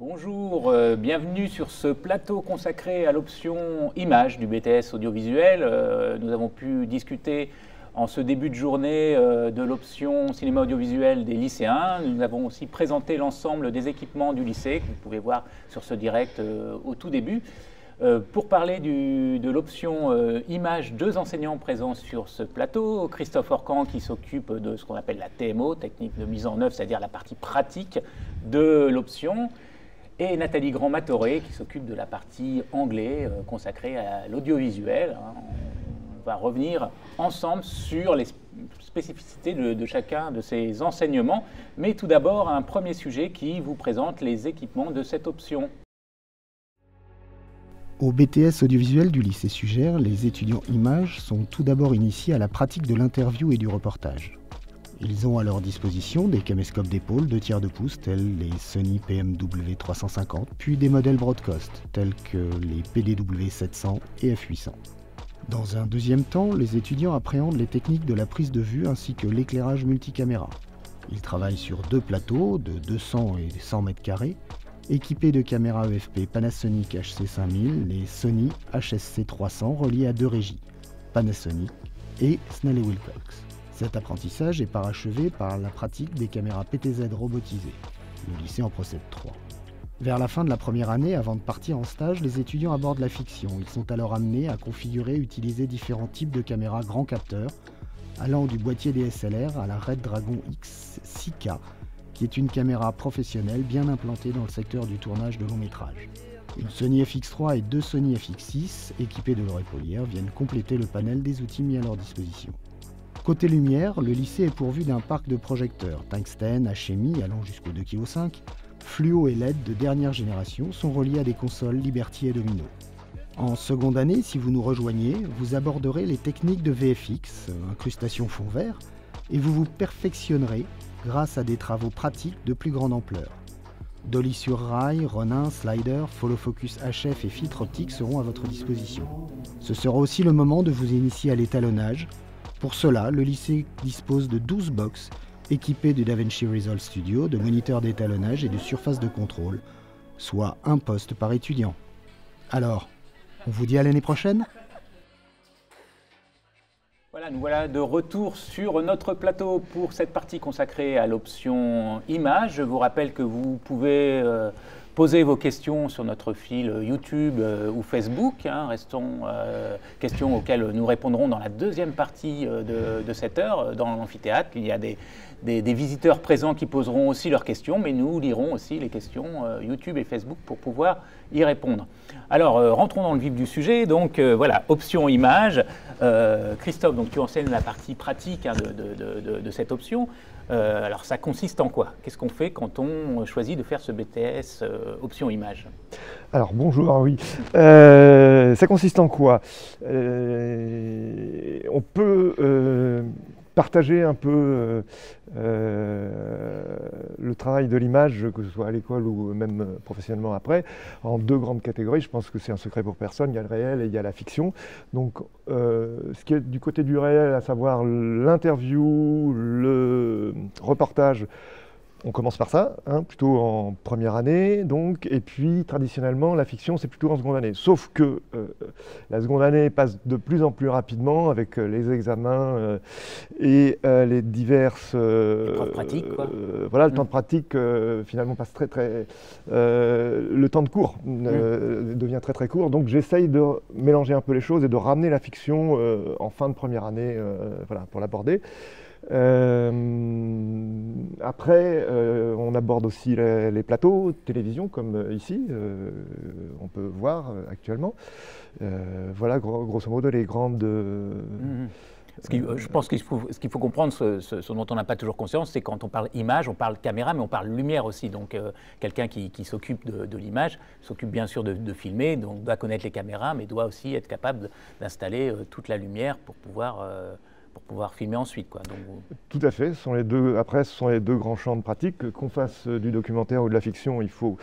Bonjour, bienvenue sur ce plateau consacré à l'option image du BTS audiovisuel. Nous avons pu discuter en ce début de journée de l'option cinéma audiovisuel des lycéens. Nous avons aussi présenté l'ensemble des équipements du lycée que vous pouvez voir sur ce direct au tout début. Pour parler de l'option image, deux enseignants présents sur ce plateau. Christophe Orcan qui s'occupe de ce qu'on appelle la TMO, technique de mise en œuvre, c'est-à-dire la partie pratique de l'option. Et Nathalie Grand-Matoré qui s'occupe de la partie anglais consacrée à l'audiovisuel. On va revenir ensemble sur les spécificités de chacun de ces enseignements. Mais tout d'abord, un premier sujet qui vous présente les équipements de cette option. Au BTS audiovisuel du lycée Sugère, les étudiants images sont tout d'abord initiés à la pratique de l'interview et du reportage. Ils ont à leur disposition des caméscopes d'épaule 2 tiers de pouce tels les Sony PMW 350, puis des modèles broadcast tels que les PDW 700 et F800. Dans un deuxième temps, les étudiants appréhendent les techniques de la prise de vue ainsi que l'éclairage multicaméra. Ils travaillent sur 2 plateaux de 200 et 100 m², équipés de caméras EFP Panasonic HC5000 et Sony HSC 300 reliés à 2 régies, Panasonic et Snell & Wilcox. Cet apprentissage est parachevé par la pratique des caméras PTZ robotisées. Le lycée en procède 3. Vers la fin de la première année, avant de partir en stage, les étudiants abordent la fiction. Ils sont alors amenés à configurer et utiliser différents types de caméras grand capteur, allant du boîtier DSLR à la Red Dragon X 6K, qui est une caméra professionnelle bien implantée dans le secteur du tournage de long métrage. Une Sony FX3 et 2 Sony FX6, équipées de leur épaulière, viennent compléter le panel des outils mis à leur disposition. Côté lumière, le lycée est pourvu d'un parc de projecteurs tungstène, HMI allant jusqu'au 2,5 kg, fluo et LED de dernière génération sont reliés à des consoles Liberty et Domino. En seconde année, si vous nous rejoignez, vous aborderez les techniques de VFX, incrustation fond vert, et vous vous perfectionnerez grâce à des travaux pratiques de plus grande ampleur. Dolly sur rail, Ronin, slider, follow focus HF et filtre optique seront à votre disposition. Ce sera aussi le moment de vous initier à l'étalonnage. Pour cela, le lycée dispose de 12 box équipées du DaVinci Resolve Studio, de moniteurs d'étalonnage et de surface de contrôle, soit un poste par étudiant. Alors, on vous dit à l'année prochaine ? Voilà, nous voilà de retour sur notre plateau pour cette partie consacrée à l'option image. Je vous rappelle que vous pouvez poser vos questions sur notre fil YouTube ou Facebook. Questions auxquelles nous répondrons dans la deuxième partie de cette heure dans l'amphithéâtre. Il y a des visiteurs présents qui poseront aussi leurs questions, mais nous lirons aussi les questions YouTube et Facebook pour pouvoir y répondre. Alors, rentrons dans le vif du sujet. Donc, voilà, option image. Christophe, donc, tu enseignes la partie pratique de cette option. Alors, ça consiste en quoi? Qu'est-ce qu'on fait quand on choisit de faire ce BTS option image? Alors, bonjour, oui. Ça consiste en quoi? On peut partager un peu le travail de l'image, que ce soit à l'école ou même professionnellement après, en 2 grandes catégories. Je pense que c'est un secret pour personne. Il y a le réel et il y a la fiction. Donc, ce qui est du côté du réel, à savoir l'interview, le reportage, on commence par ça, plutôt en première année, donc, et puis traditionnellement la fiction c'est plutôt en seconde année. Sauf que la seconde année passe de plus en plus rapidement avec les examens et les diverses épreuves pratiques, quoi. Voilà, le temps de pratique finalement passe le temps de cours devient très très court. Donc j'essaye de mélanger un peu les choses et de ramener la fiction en fin de première année, voilà, pour l'aborder. Après, on aborde aussi les plateaux télévision comme ici, on peut voir actuellement. Voilà, grosso modo, les grandes... Je pense qu'il faut comprendre, ce dont on n'a pas toujours conscience, c'est quand on parle image, on parle caméra, mais on parle lumière aussi. Donc quelqu'un qui s'occupe de l'image s'occupe bien sûr de filmer, donc doit connaître les caméras, mais doit aussi être capable d'installer toute la lumière pour pouvoir filmer ensuite, quoi. Donc, tout à fait. Après, ce sont les 2 grands champs de pratique. Qu'on fasse du documentaire ou de la fiction, il faut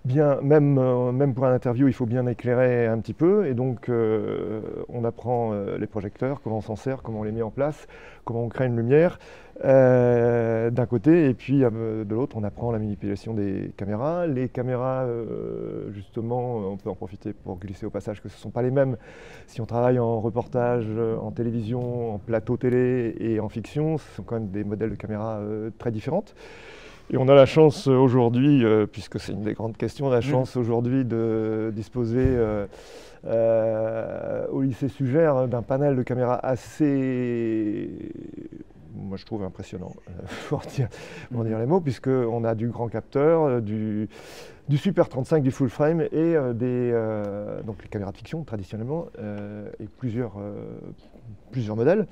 bien, même pour un interview, il faut bien éclairer un petit peu. Et donc, on apprend les projecteurs, comment on s'en sert, comment on les met en place, comment on crée une lumière. d'un côté, et puis de l'autre, on apprend la manipulation des caméras. Les caméras, justement, on peut en profiter pour glisser au passage que ce ne sont pas les mêmes si on travaille en reportage, en télévision, en plateau télé et en fiction. Ce sont quand même des modèles de caméras très différentes. Et on a la chance aujourd'hui, puisque c'est une des grandes questions, la chance aujourd'hui de disposer au lycée Sugère d'un panel de caméras assez, moi je trouve impressionnant, pour dire les mots, puisqu'on a du grand capteur, du Super 35, du full frame et donc les caméras de fiction traditionnellement, et plusieurs modèles.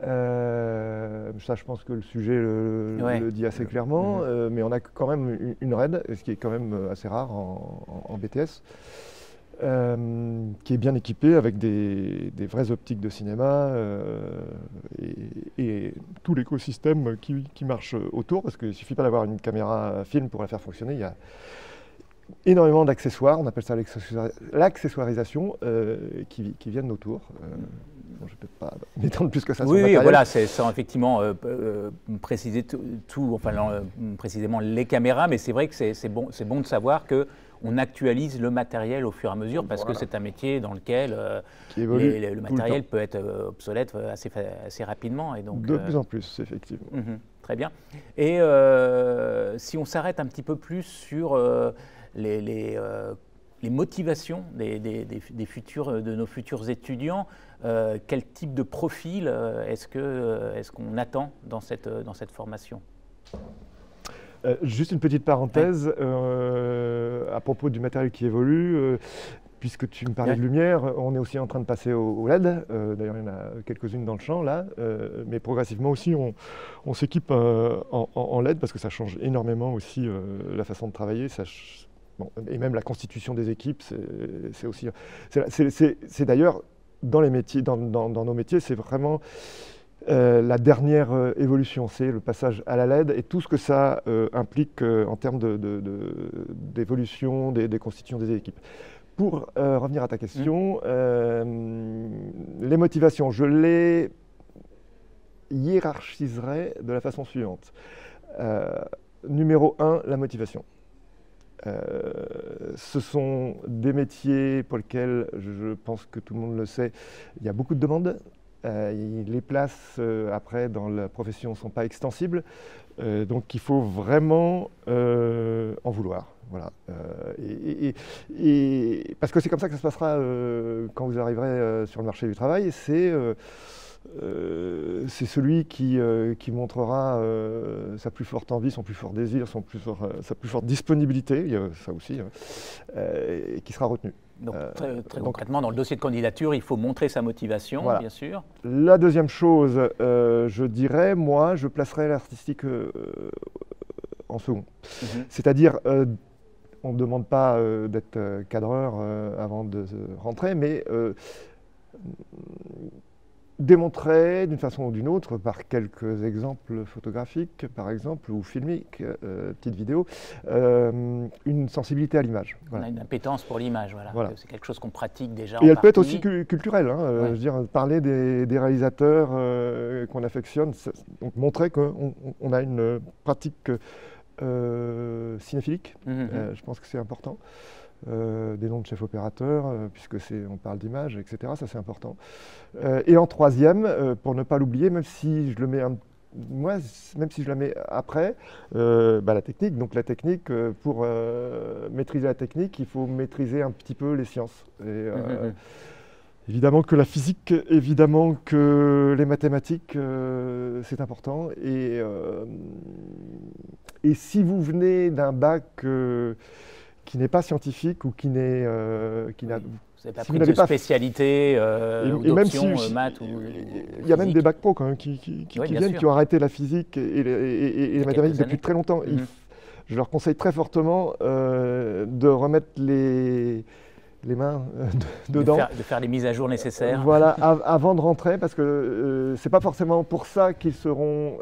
Ça, je pense que le sujet le dit assez clairement, mais on a quand même une RED, ce qui est quand même assez rare en BTS, qui est bien équipée avec des vraies optiques de cinéma et tout l'écosystème qui marche autour, parce qu'il ne suffit pas d'avoir une caméra film pour la faire fonctionner. Il y a énormément d'accessoires, on appelle ça l'accessoirisation, qui viennent autour. Je ne vais peut-être pas m'étendre plus que ça sur le matériel. Voilà, c'est sans effectivement préciser précisément les caméras, mais c'est vrai que c'est bon de savoir qu'on actualise le matériel au fur et à mesure, parce que c'est un métier dans lequel le matériel peut être obsolète assez rapidement. Et donc, de plus en plus, effectivement. Très bien. Et si on s'arrête un petit peu plus sur les motivations de nos futurs étudiants, quel type de profil est-ce qu'on attend dans cette formation? Juste une petite parenthèse à propos du matériel qui évolue. Puisque tu me parlais de lumière, on est aussi en train de passer au LED. D'ailleurs, il y en a quelques-unes dans le champ là. Mais progressivement aussi, on s'équipe en LED parce que ça change énormément aussi la façon de travailler. Bon, et même la constitution des équipes, c'est aussi. C'est d'ailleurs dans les métiers, dans nos métiers, c'est vraiment la dernière évolution, c'est le passage à la LED et tout ce que ça implique en termes d'évolution des constitutions des équipes. Pour revenir à ta question, les motivations, je les hiérarchiserai de la façon suivante. Numéro 1, la motivation. Ce sont des métiers pour lesquels, je pense que tout le monde le sait, il y a beaucoup de demandes. Les places après dans la profession ne sont pas extensibles, donc il faut vraiment en vouloir. Voilà. Et parce que c'est comme ça que ça se passera quand vous arriverez sur le marché du travail. C'est celui qui montrera sa plus forte envie, son plus fort désir, sa plus forte disponibilité, il y a ça aussi, et qui sera retenu. Donc, très concrètement, dans le dossier de candidature, il faut montrer sa motivation, voilà. Bien sûr. La deuxième chose, je dirais, moi, je placerais l'artistique en second. C'est-à-dire, on ne demande pas d'être cadreur avant de rentrer, mais démontrer d'une façon ou d'une autre, par quelques exemples photographiques, par exemple, ou filmiques, petites vidéos, une sensibilité à l'image. Voilà. On a une appétence pour l'image, voilà. C'est quelque chose qu'on pratique déjà. Et elle peut être aussi culturelle. Je veux dire, parler des réalisateurs qu'on affectionne, donc montrer qu'on a une pratique cinéphilique. Je pense que c'est important. Des noms de chefs opérateurs, puisque on parle d'image, etc. Ça, c'est important. Et en troisième, pour ne pas l'oublier, même si je le mets même si je la mets après, la technique. Donc la technique, pour maîtriser la technique, il faut maîtriser un petit peu les sciences. Et, évidemment que la physique, évidemment que les mathématiques, c'est important. Et si vous venez d'un bac qui n'est pas scientifique ou qui n'a... Vous n'avez pas pris de spécialité ou d'option maths il y a même des bacs pro quand même qui viennent, qui ont arrêté la physique et les mathématiques depuis très longtemps. Je leur conseille très fortement de remettre les mains dedans. De faire les mises à jour nécessaires. Voilà, avant de rentrer, parce que c'est pas forcément pour ça qu'ils seront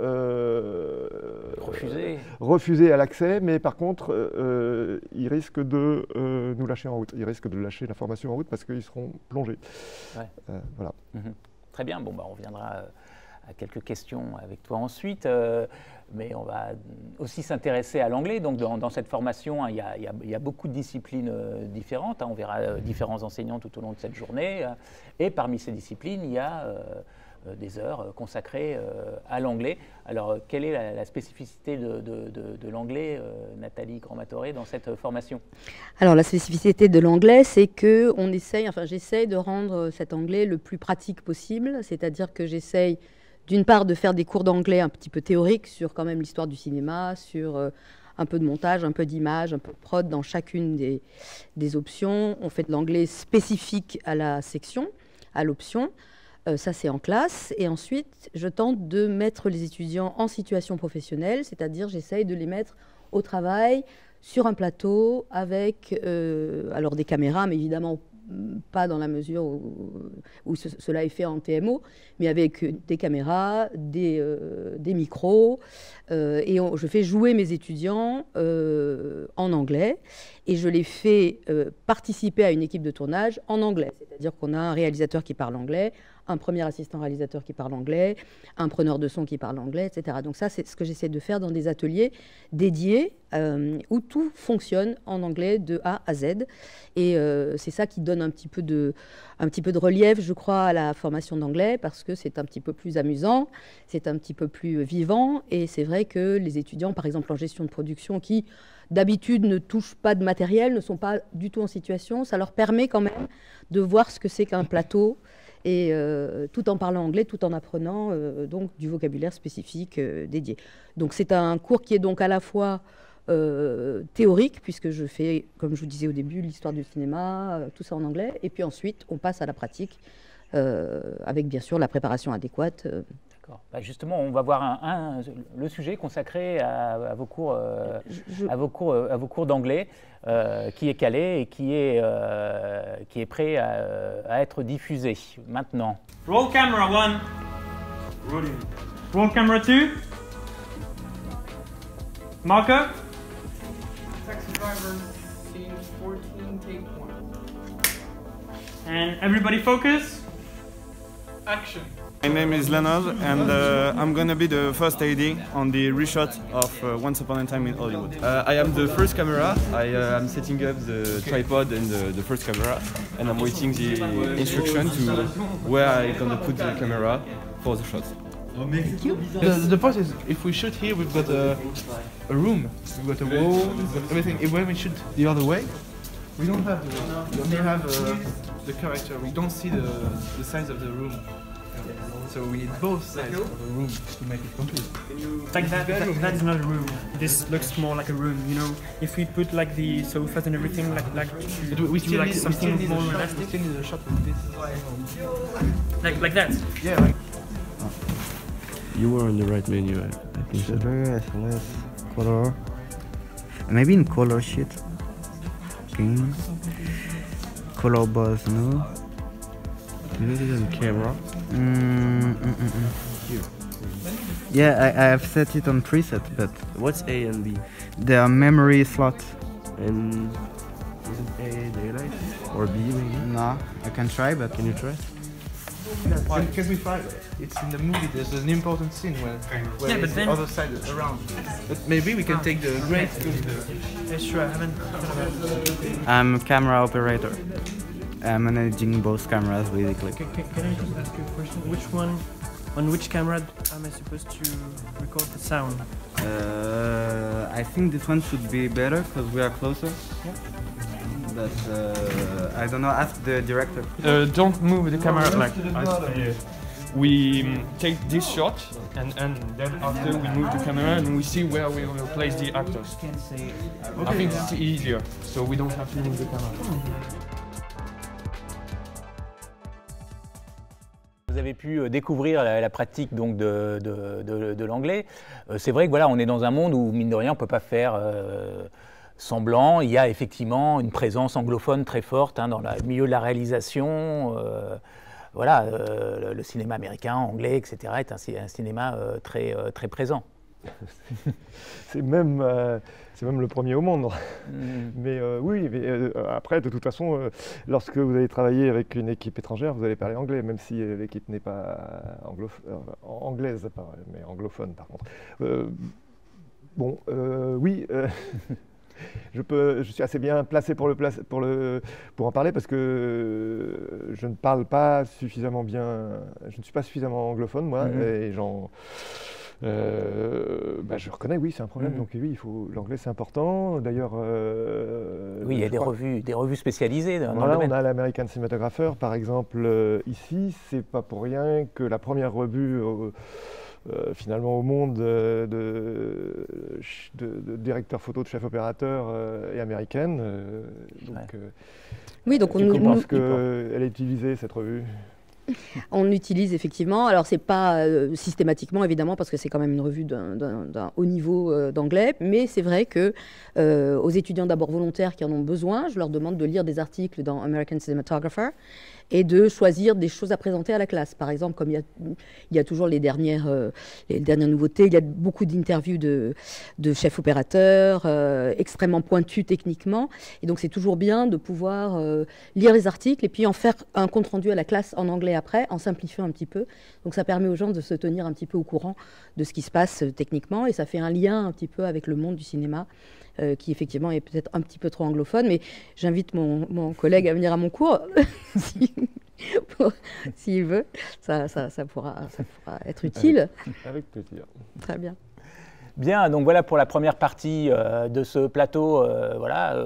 refusés à l'accès, mais par contre, ils risquent de nous lâcher en route. Ils risquent de lâcher la formation en route parce qu'ils seront plongés. Voilà. Très bien, on reviendra à quelques questions avec toi ensuite. Mais on va aussi s'intéresser à l'anglais. Donc dans cette formation, hein, il y a beaucoup de disciplines différentes. Hein. On verra différents enseignants tout au long de cette journée. Et parmi ces disciplines, il y a des heures consacrées à l'anglais. Alors, quelle est la spécificité de l'anglais, Nathalie Grand-Matoré, dans cette formation? Alors, la spécificité de l'anglais, c'est que j'essaye de rendre cet anglais le plus pratique possible. C'est-à-dire que j'essaye d'une part de faire des cours d'anglais un petit peu théoriques sur quand même l'histoire du cinéma, sur un peu de montage, un peu d'image, un peu de prod dans chacune des options. On fait de l'anglais spécifique à la section, à l'option. Ça, c'est en classe. Et ensuite, je tente de mettre les étudiants en situation professionnelle, c'est-à-dire j'essaye de les mettre au travail, sur un plateau, avec alors des caméras, mais évidemment pas dans la mesure où cela est fait en TMO, mais avec des caméras, des micros, et je fais jouer mes étudiants en anglais, et je les fais participer à une équipe de tournage en anglais. C'est-à-dire qu'on a un réalisateur qui parle anglais, un premier assistant réalisateur qui parle anglais, un preneur de son qui parle anglais, etc. Donc ça, c'est ce que j'essaie de faire dans des ateliers dédiés où tout fonctionne en anglais de A à Z. Et c'est ça qui donne un petit peu de relief, je crois, à la formation d'anglais, parce que c'est un petit peu plus amusant, c'est un petit peu plus vivant. Et c'est vrai que les étudiants, par exemple en gestion de production, qui d'habitude ne touchent pas de matériel, ne sont pas du tout en situation, ça leur permet quand même de voir ce que c'est qu'un plateau, et tout en parlant anglais, tout en apprenant donc du vocabulaire spécifique dédié. Donc c'est un cours qui est donc à la fois théorique, puisque je fais, comme je vous disais au début, l'histoire du cinéma, tout ça en anglais, et puis ensuite on passe à la pratique avec bien sûr la préparation adéquate. D'accord. Bah justement, on va voir le sujet consacré à vos cours, à vos cours d'anglais, qui est calé et qui est prêt à être diffusé maintenant. Roll camera 1. Rolling. Roll camera 2. Marker. Taxi driver, scene 14, take 1. And everybody focus. Action. My name is Leonard, and I'm gonna be the first AD on the reshot of Once Upon a Time in Hollywood. I am the first camera. I am setting up the tripod and the first camera, and I'm waiting the instruction to where I'm gonna put the camera for the shot. The point is, if we shoot here, we've got a room, we've got a wall, we've got everything. If when we shoot the other way, we don't have the wall. We only have the character. We don't see the size of the room. So we need both sides of the room to make it complete. Like that is not a room. This looks more like a room, you know. If we put like the sofas and everything, We still need something more we realistic, still need a shot with this. like that. Yeah. Like You were on the right menu, I think. Shutter, SLS, color. Maybe in color sheet. Game. Color buzz, no? This is on camera. Yeah, I have set it on preset, but What's A and B? they are memory slots. And is it A daylight or B maybe? No, I can try, but Can you try? Because we find it's in the movie. There's an important scene where Yeah, but it's then- the other side around. But maybe we can take the great. Yeah, sure. I haven't. I'm a camera operator. I'm managing both cameras basically. Can I just ask you a question? On which camera am I supposed to record the sound? I think this one should be better because we are closer. But I don't know, ask the director. Don't move the camera like we take this shot and then after we move the camera and we see where we will place the actors. I think it's easier, so we don't have to move the camera. Vous avez pu découvrir la pratique donc de l'anglais. C'est vrai que voilà, on est dans un monde où mine de rien, on ne peut pas faire semblant. Il y a effectivement une présence anglophone très forte hein, dans le milieu de la réalisation. Voilà, le cinéma américain, anglais, etc. est un cinéma très présent. c'est même le premier au monde. Mais oui, mais, après, de toute façon, lorsque vous allez travailler avec une équipe étrangère, vous allez parler anglais, même si l'équipe n'est pas anglaise, mais anglophone par contre. Oui. Je suis assez bien placé pour en parler parce que je ne parle pas suffisamment bien, je ne suis pas suffisamment anglophone moi, et je reconnais, oui, c'est un problème. Donc oui, l'anglais c'est important. D'ailleurs, oui, il y a des revues spécialisées dans voilà, le domaine. On a l'American Cinematographer, par exemple, ici. C'est pas pour rien que la première revue finalement au monde de directeur photo, de chef opérateur est américaine. Oui, donc je pense qu'elle est utilisée, cette revue. On utilise effectivement, alors c'est pas systématiquement évidemment parce que c'est quand même une revue d'un haut niveau d'anglais, mais c'est vrai que aux étudiants d'abord volontaires qui en ont besoin, je leur demande de lire des articles dans American Cinematographer et de choisir des choses à présenter à la classe. Par exemple, comme il y a toujours les dernières nouveautés, il y a beaucoup d'interviews de chefs opérateurs, extrêmement pointus techniquement. Et donc, c'est toujours bien de pouvoir lire les articles et puis en faire un compte-rendu à la classe en anglais après, en simplifiant un petit peu. Donc, ça permet aux gens de se tenir un petit peu au courant de ce qui se passe techniquement et ça fait un lien un petit peu avec le monde du cinéma. Qui effectivement est peut-être un petit peu trop anglophone, mais j'invite mon collègue à venir à mon cours, s'il veut, ça pourra être utile. Avec plaisir. Très bien. Bien, donc voilà pour la première partie de ce plateau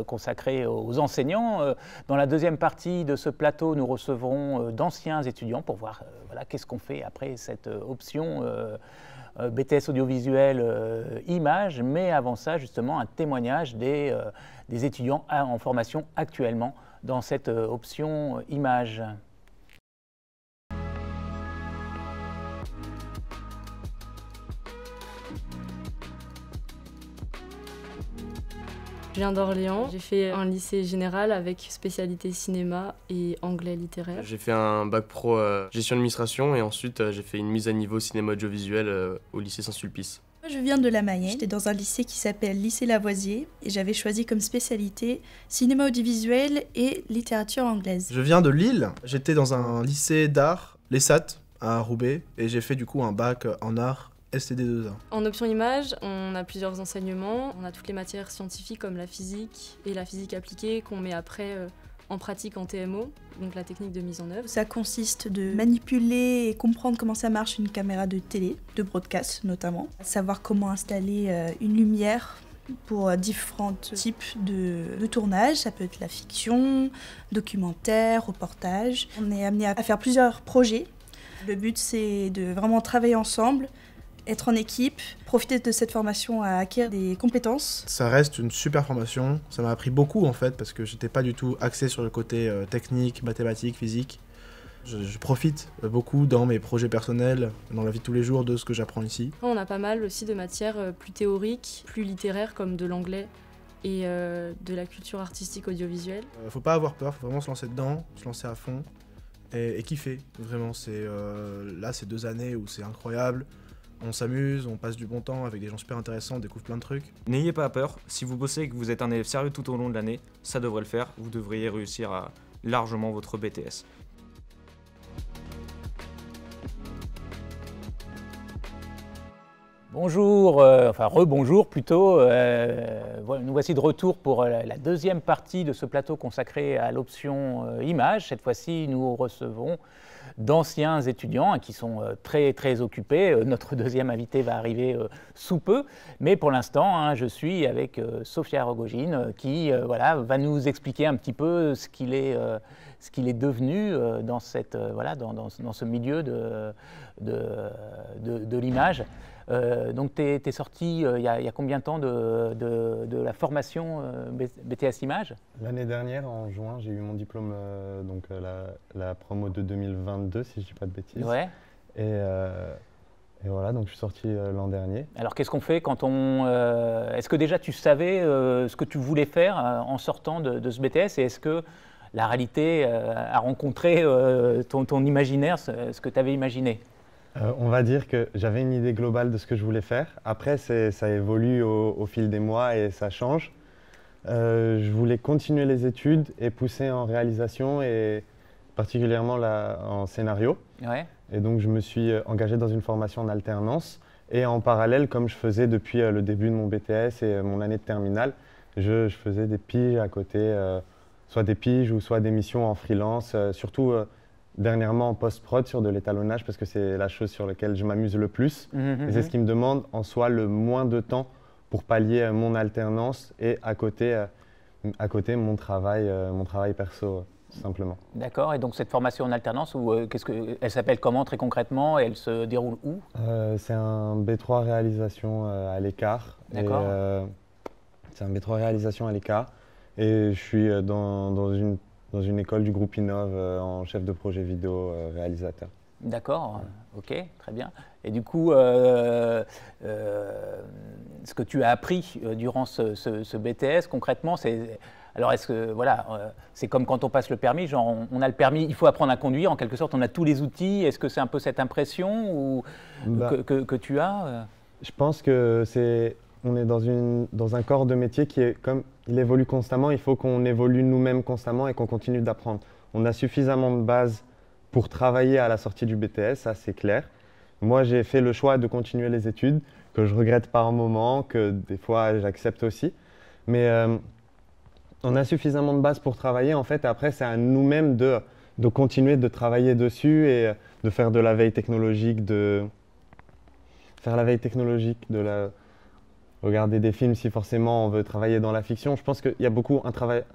consacré aux enseignants. Dans la deuxième partie de ce plateau, nous recevrons d'anciens étudiants pour voir qu'est-ce qu'on fait après cette option BTS audiovisuel images, mais avant ça, justement, un témoignage des étudiants en formation actuellement dans cette option images. Je viens d'Orléans, j'ai fait un lycée général avec spécialité cinéma et anglais littéraire. J'ai fait un bac pro gestion d'administration et ensuite j'ai fait une mise à niveau cinéma audiovisuel au lycée Saint-Sulpice. Moi, je viens de la Mayenne, j'étais dans un lycée qui s'appelle Lycée Lavoisier et j'avais choisi comme spécialité cinéma audiovisuel et littérature anglaise. Je viens de Lille, j'étais dans un lycée d'art, l'ESAT, à Roubaix, et j'ai fait du coup un bac en art STD2A. En option images, on a plusieurs enseignements. On a toutes les matières scientifiques comme la physique et la physique appliquée qu'on met après en pratique en TMO, donc la technique de mise en œuvre. Ça consiste de manipuler et comprendre comment ça marche une caméra de télé, de broadcast notamment. Savoir comment installer une lumière pour différents types de tournage. Ça peut être la fiction, documentaire, reportage. On est amené à faire plusieurs projets. Le but, c'est de vraiment travailler ensemble, être en équipe, profiter de cette formation à acquérir des compétences. Ça reste une super formation, ça m'a appris beaucoup en fait, parce que j'étais pas du tout axé sur le côté technique, mathématique, physique. Je profite beaucoup dans mes projets personnels, dans la vie de tous les jours, de ce que j'apprends ici. On a pas mal aussi de matières plus théoriques, plus littéraires, comme de l'anglais et de la culture artistique audiovisuelle. Faut pas avoir peur, faut vraiment se lancer dedans, se lancer à fond et kiffer. Vraiment, là c'est 2 années où c'est incroyable. On s'amuse, on passe du bon temps avec des gens super intéressants, on découvre plein de trucs. N'ayez pas peur, si vous bossez et que vous êtes un élève sérieux tout au long de l'année, ça devrait le faire, vous devriez réussir à largement votre BTS. Bonjour, rebonjour plutôt. Nous voici de retour pour la deuxième partie de ce plateau consacré à l'option images. Cette fois-ci, nous recevons d'anciens étudiants qui sont très, très occupés. Notre deuxième invité va arriver sous peu. Mais pour l'instant, je suis avec Sofia Rogojin qui va nous expliquer un petit peu ce qu'il est devenu dans ce milieu de l'image. Donc tu es sorti il y a combien de temps de la formation BTS Images? L'année dernière, en juin, j'ai eu mon diplôme, la promo de 2022, si je ne dis pas de bêtises. Ouais. Et voilà, donc je suis sorti l'an dernier. Alors qu'est-ce qu'on fait quand on... est-ce que déjà tu savais ce que tu voulais faire en sortant de ce BTS et est-ce que la réalité a rencontré ton imaginaire, ce que tu avais imaginé? On va dire que j'avais une idée globale de ce que je voulais faire. Après, ça évolue au fil des mois et ça change. Je voulais continuer les études et pousser en réalisation et particulièrement en scénario. Ouais. Et donc, je me suis engagé dans une formation en alternance. Et en parallèle, comme je faisais depuis le début de mon BTS et mon année de terminale, je faisais des piges à côté, soit des piges ou soit des missions en freelance, surtout dernièrement en post-prod sur de l'étalonnage parce que c'est la chose sur laquelle je m'amuse le plus. Et c'est ce qui me demande en soi le moins de temps pour pallier mon alternance et à côté mon travail perso, tout simplement. D'accord, et donc cette formation en alternance, elle s'appelle comment très concrètement et elle se déroule où? C'est un B3 réalisation à l'écart. D'accord. C'est un B3 réalisation à l'écart et je suis dans une école du groupe Innov en chef de projet vidéo réalisateur. D'accord, ok, très bien. Et du coup, ce que tu as appris durant ce BTS, concrètement, c'est... Alors, est-ce que, voilà, c'est comme quand on passe le permis, genre on a le permis, il faut apprendre à conduire, en quelque sorte, on a tous les outils. Est-ce que c'est un peu cette impression que tu as? Je pense que on est dans un corps de métier qui est comme il évolue constamment, il faut qu'on évolue nous-mêmes constamment et qu'on continue d'apprendre. On a suffisamment de bases pour travailler à la sortie du BTS, ça c'est clair. Moi j'ai fait le choix de continuer les études, que je regrette par moment, que des fois j'accepte aussi. Mais on a suffisamment de bases pour travailler en fait, et après c'est à nous-mêmes de continuer de travailler dessus et de faire de la veille technologique, regarder des films si forcément on veut travailler dans la fiction. Je pense qu'il y a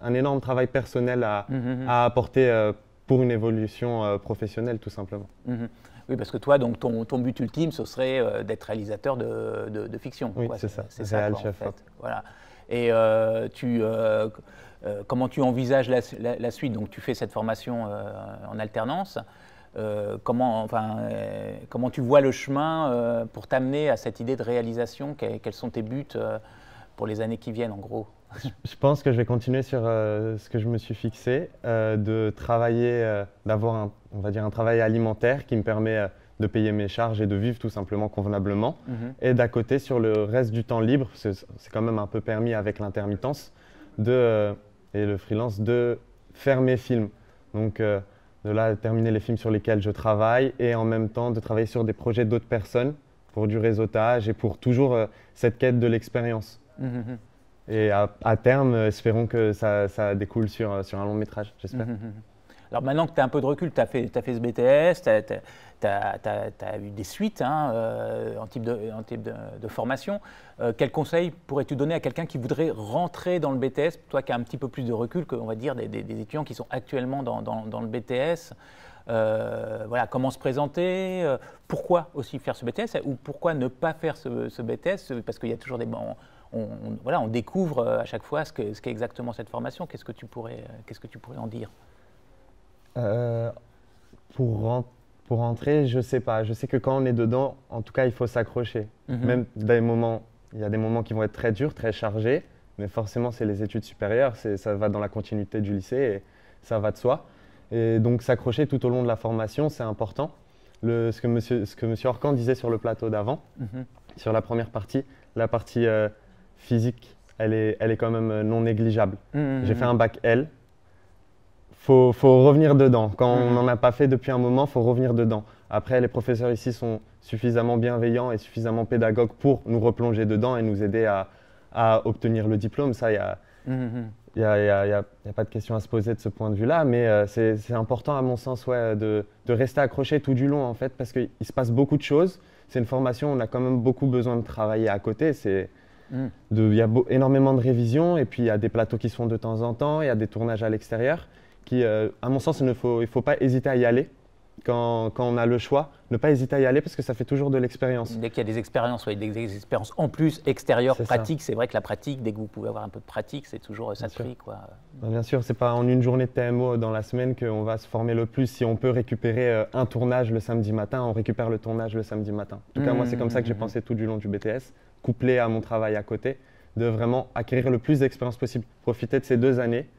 un énorme travail personnel à apporter pour une évolution professionnelle tout simplement. Oui, parce que toi, donc, ton but ultime, ce serait d'être réalisateur de fiction. Oui, c'est ça, réal chef. En fait. Voilà. Et comment tu envisages la suite? Donc, tu fais cette formation en alternance. Comment tu vois le chemin pour t'amener à cette idée de réalisation? Quels sont tes buts pour les années qui viennent, en gros? Je pense que je vais continuer sur ce que je me suis fixé, de travailler, d'avoir un travail alimentaire qui me permet de payer mes charges et de vivre tout simplement convenablement. Et d'à côté, sur le reste du temps libre, c'est quand même un peu permis avec l'intermittence et le freelance, de faire mes films. Donc de là, terminer les films sur lesquels je travaille et en même temps de travailler sur des projets d'autres personnes pour du réseautage et pour toujours cette quête de l'expérience. Et à terme, espérons que ça découle sur un long métrage, j'espère. Alors maintenant que tu as un peu de recul, tu as fait ce BTS, tu as eu des suites en type de formation. Quel conseil pourrais-tu donner à quelqu'un qui voudrait rentrer dans le BTS, toi qui as un petit peu plus de recul que, on va dire, des étudiants qui sont actuellement dans le BTS? Voilà, comment se présenter, pourquoi aussi faire ce BTS ou pourquoi ne pas faire ce BTS? Parce qu'il y a toujours des... on découvre à chaque fois ce qu'est exactement cette formation. Qu'est-ce que tu pourrais en dire? Pour rentrer, je ne sais pas. Je sais que quand on est dedans, en tout cas, il faut s'accrocher. Même il y a des moments qui vont être très durs, très chargés, mais forcément, c'est les études supérieures, ça va dans la continuité du lycée et ça va de soi. Et donc, s'accrocher tout au long de la formation, c'est important. Ce que M. Orcan disait sur le plateau d'avant, sur la première partie, la partie physique, elle est quand même non négligeable. J'ai fait un bac L. Faut revenir dedans. Quand on n'en a pas fait depuis un moment, il faut revenir dedans. Après, les professeurs ici sont suffisamment bienveillants et suffisamment pédagogues pour nous replonger dedans et nous aider à obtenir le diplôme. Ça, il n'y a pas de question à se poser de ce point de vue-là, mais c'est important à mon sens de rester accroché tout du long en fait, parce qu'il se passe beaucoup de choses. C'est une formation, on a quand même beaucoup besoin de travailler à côté. Il y a énormément de révisions et puis il y a des plateaux qui se font de temps en temps, il y a des tournages à l'extérieur. À mon sens, il ne faut pas hésiter à y aller quand on a le choix. Ne pas hésiter à y aller parce que ça fait toujours de l'expérience. Dès qu'il y a des expériences, des expériences en plus extérieures, pratiques, c'est vrai que la pratique, dès que vous pouvez avoir un peu de pratique, c'est toujours ça de prix. Bien sûr, ce n'est pas en une journée de TMO dans la semaine qu'on va se former le plus. Si on peut récupérer un tournage le samedi matin, on récupère le tournage le samedi matin. En tout cas, moi, c'est comme ça que j'ai pensé tout du long du BTS, couplé à mon travail à côté, de vraiment acquérir le plus d'expérience possible, profiter de ces 2 années,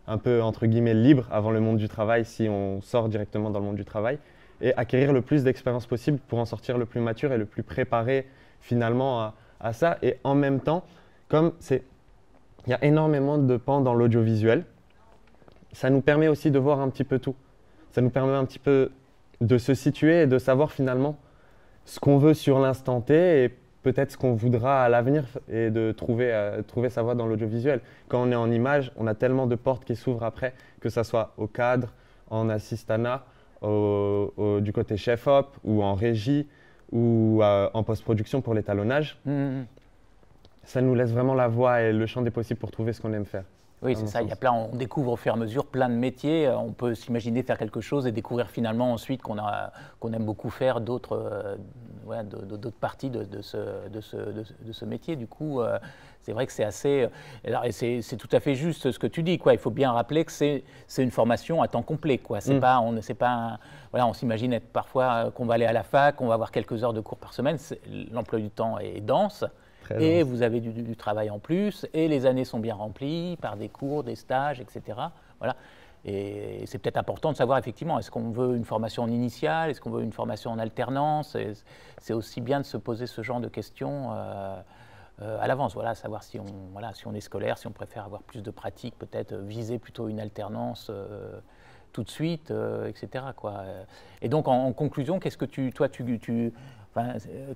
un peu entre guillemets libre avant le monde du travail si on sort directement dans le monde du travail et acquérir le plus d'expérience possible pour en sortir le plus mature et le plus préparé finalement à ça. Et en même temps, comme il y a énormément de pans dans l'audiovisuel, ça nous permet aussi de voir un petit peu tout. Ça nous permet un petit peu de se situer et de savoir finalement ce qu'on veut sur l'instant T et peut-être ce qu'on voudra à l'avenir et de trouver sa voie dans l'audiovisuel. Quand on est en image, on a tellement de portes qui s'ouvrent après, que ce soit au cadre, en assistana, du côté chef-op ou en régie ou en post-production pour l'étalonnage. Ça nous laisse vraiment la voie et le champ des possibles pour trouver ce qu'on aime faire. Oui, c'est ça. Il y a on découvre au fur et à mesure plein de métiers. On peut s'imaginer faire quelque chose et découvrir finalement ensuite qu'on aime beaucoup faire d'autres parties de ce métier. Du coup, c'est vrai que c'est assez. C'est tout à fait juste ce que tu dis, quoi. Il faut bien rappeler que c'est une formation à temps complet, quoi. On s'imagine être parfois qu'on va aller à la fac, qu'on va avoir quelques heures de cours par semaine. L'emploi du temps est dense. Et vous avez du travail en plus, et les années sont bien remplies par des cours, des stages, etc. Voilà. Et c'est peut-être important de savoir effectivement, est-ce qu'on veut une formation en initiale, est-ce qu'on veut une formation en alternance? C'est aussi bien de se poser ce genre de questions à l'avance, voilà, savoir si on est scolaire, si on préfère avoir plus de pratique, peut-être viser plutôt une alternance tout de suite, etc. quoi. Et donc en conclusion, qu'est-ce que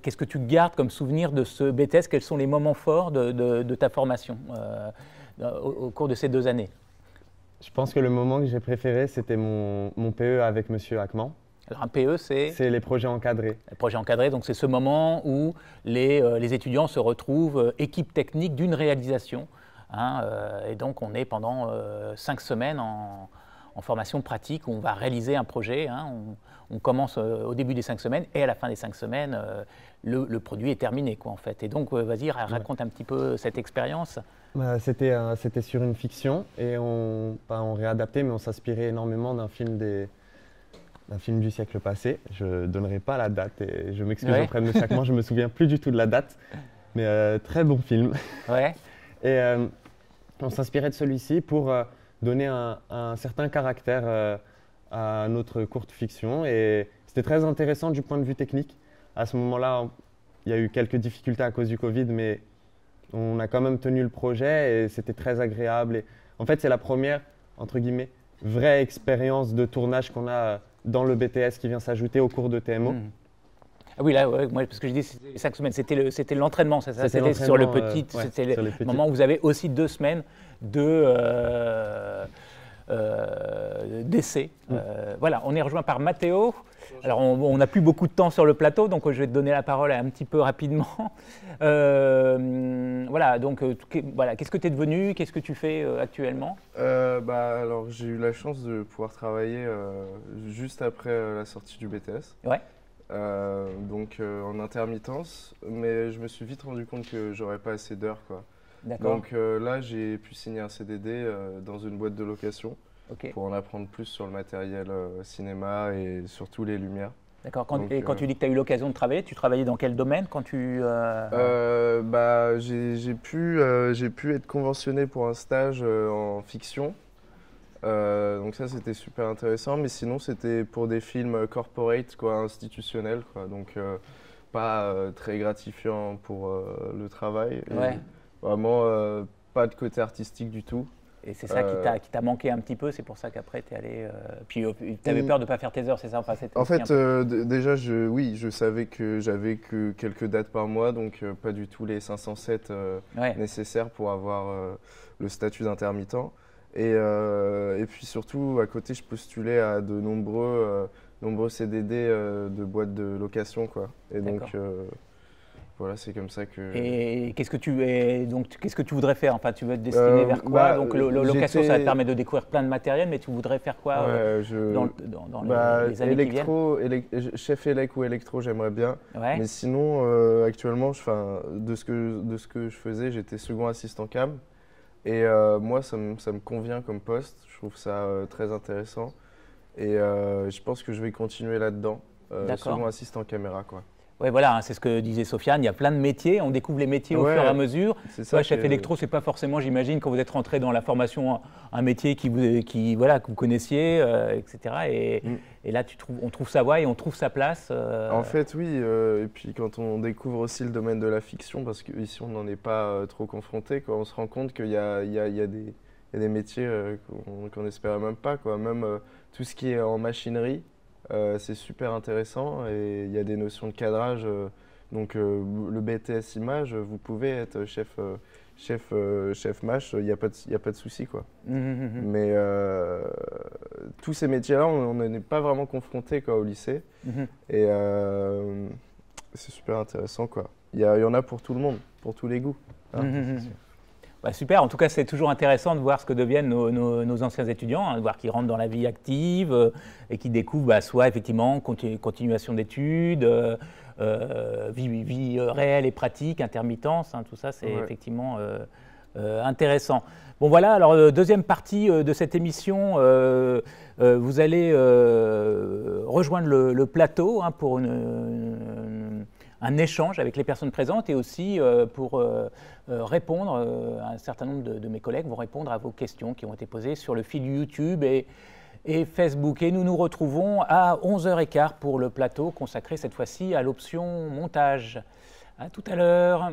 qu'est-ce que tu gardes comme souvenir de ce BTS? Quels sont les moments forts de ta formation au cours de ces 2 années? Je pense que le moment que j'ai préféré, c'était mon PE avec M. Hackman. Alors un PE, c'est les projets encadrés. Les projets encadrés, donc c'est ce moment où les étudiants se retrouvent équipe technique d'une réalisation. Et donc on est pendant 5 semaines en formation pratique où on va réaliser un projet. On commence au début des 5 semaines et à la fin des 5 semaines, le produit est terminé, quoi, en fait. Et donc, vas-y, raconte un petit peu cette expérience. C'était sur une fiction et on réadaptait, mais on s'inspirait énormément d'un film du siècle passé. Je ne donnerai pas la date et je m'excuse auprès de M. Hackman, je ne me souviens plus du tout de la date, mais très bon film. Ouais. Et on s'inspirait de celui-ci pour donner un certain caractère à notre courte fiction et c'était très intéressant du point de vue technique. À ce moment-là, il y a eu quelques difficultés à cause du Covid, mais on a quand même tenu le projet et c'était très agréable. Et en fait, c'est la première, entre guillemets, vraie expérience de tournage qu'on a dans le BTS qui vient s'ajouter au cours de TMO. Ah oui, là, moi, parce que je dis 5 semaines, c'était l'entraînement, c'est ça? C'était sur le petit, c'était le moment où vous avez aussi 2 semaines d'essai. Voilà, on est rejoint par Mathéo. Alors, on n'a plus beaucoup de temps sur le plateau, donc je vais te donner la parole un petit peu rapidement. Voilà, donc, qu'est-ce que tu es devenu? Qu'est-ce que tu fais actuellement? Alors, j'ai eu la chance de pouvoir travailler juste après la sortie du BTS. Ouais. Donc, en intermittence, mais je me suis vite rendu compte que j'aurais pas assez d'heures, quoi. Donc là, j'ai pu signer un CDD dans une boîte de location pour en apprendre plus sur le matériel cinéma et surtout les lumières. D'accord. Quand tu dis que tu as eu l'occasion de travailler, tu travaillais dans quel domaine quand tu… J'ai pu être conventionné pour un stage en fiction. Donc ça, c'était super intéressant. Mais sinon, c'était pour des films corporate, quoi, institutionnels, quoi. Donc pas très gratifiant pour le travail. Ouais. Vraiment pas de côté artistique du tout. Et c'est ça qui t'a manqué un petit peu, c'est pour ça qu'après tu es allé… Puis tu avais peur de ne pas faire tes heures, c'est ça? En fait, déjà, je savais que j'avais que quelques dates par mois, donc pas du tout les 507 nécessaires pour avoir le statut d'intermittent. Et puis surtout, à côté, je postulais à de nombreux CDD de boîtes de location, quoi. Et donc… voilà, c'est comme ça que… Et qu'est-ce que tu voudrais faire? Enfin, tu veux te destiner vers quoi? Donc, location, ça te permet de découvrir plein de matériel, mais tu voudrais faire quoi dans les années qui viennent? Chef élec ou électro, j'aimerais bien. Ouais. Mais sinon, actuellement, de ce que je faisais, j'étais second assistant cam. Et moi, ça me convient comme poste. Je trouve ça très intéressant. Et je pense que je vais continuer là-dedans, second assistant caméra, quoi. Ouais, voilà, hein, c'est ce que disait Sofiane, il y a plein de métiers, on découvre les métiers au fur et à mesure. Toi, chef électro, c'est pas forcément, j'imagine, quand vous êtes rentré dans la formation, un métier que vous connaissiez, etc. Et là, on trouve sa voie et on trouve sa place. En fait, oui, et puis quand on découvre aussi le domaine de la fiction, parce qu'ici, on n'en est pas trop confronté, on se rend compte qu'il y a des métiers qu'on n'espérait même pas, quoi. Même tout ce qui est en machinerie. C'est super intéressant et il y a des notions de cadrage. Donc le BTS image, vous pouvez être chef mâche, il n'y a pas de souci, quoi. Mais tous ces métiers-là, on n'en est pas vraiment confrontés, quoi, au lycée. Et c'est super intéressant, quoi. Il y en a pour tout le monde, pour tous les goûts. Hein, bah, super, en tout cas c'est toujours intéressant de voir ce que deviennent nos anciens étudiants, hein, de voir qu'ils rentrent dans la vie active et qu'ils découvrent soit effectivement continuation d'études, vie réelle et pratique, intermittence, hein, tout ça c'est effectivement intéressant. Bon voilà, alors deuxième partie de cette émission, vous allez rejoindre le plateau hein, pour un échange avec les personnes présentes et aussi pour répondre, un certain nombre de mes collègues vont répondre à vos questions qui ont été posées sur le fil YouTube et Facebook. Et nous nous retrouvons à 11h15 pour le plateau consacré cette fois-ci à l'option montage. À tout à l'heure.